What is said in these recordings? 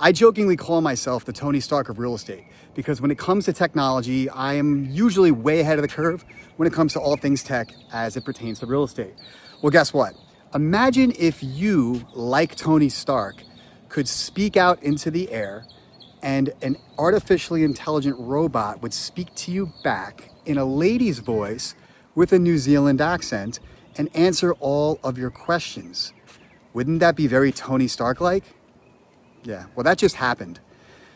I jokingly call myself the Tony Stark of real estate because when it comes to technology, I am usually way ahead of the curve when it comes to all things tech as it pertains to real estate. Well, guess what? Imagine if you, like Tony Stark, could speak out into the air and an artificially intelligent robot would speak to you back in a lady's voice with a New Zealand accent and answer all of your questions. Wouldn't that be very Tony Stark-like? Yeah, well, that just happened.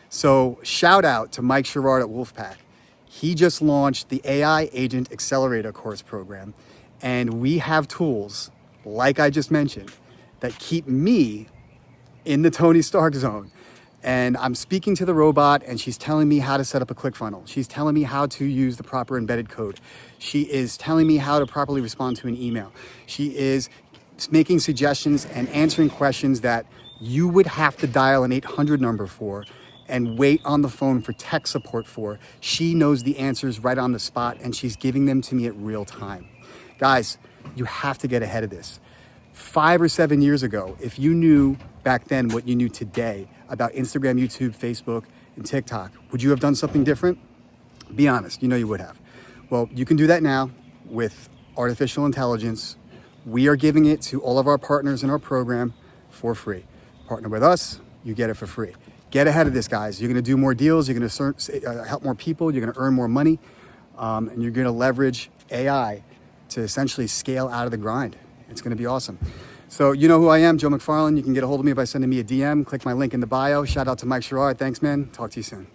So shout out to Mike Sherrard at Wolfpack. He just launched the AI Agent Accelerator course program, and we have tools, like I just mentioned, that keep me in the Tony Stark zone. And I'm speaking to the robot and she's telling me how to set up a ClickFunnels. She's telling me how to use the proper embedded code. She is telling me how to properly respond to an email. She is making suggestions and answering questions that you would have to dial an 800 number for and wait on the phone for tech support for. She knows the answers right on the spot and she's giving them to me at real time. Guys, you have to get ahead of this. 5 or 7 years ago, if you knew back then what you knew today about Instagram, YouTube, Facebook, and TikTok, would you have done something different? Be honest, you know you would have. Well, you can do that now with artificial intelligence. We are giving it to all of our partners in our program for free. Partner with us, you get it for free. Get ahead of this, guys. You're gonna do more deals, you're gonna help more people, you're gonna earn more money, and you're gonna leverage AI to essentially scale out of the grind. It's gonna be awesome. So you know who I am, Joe McFarlane. You can get a hold of me by sending me a DM. Click my link in the bio. Shout out to Mike Sherrard. Thanks, man. Talk to you soon.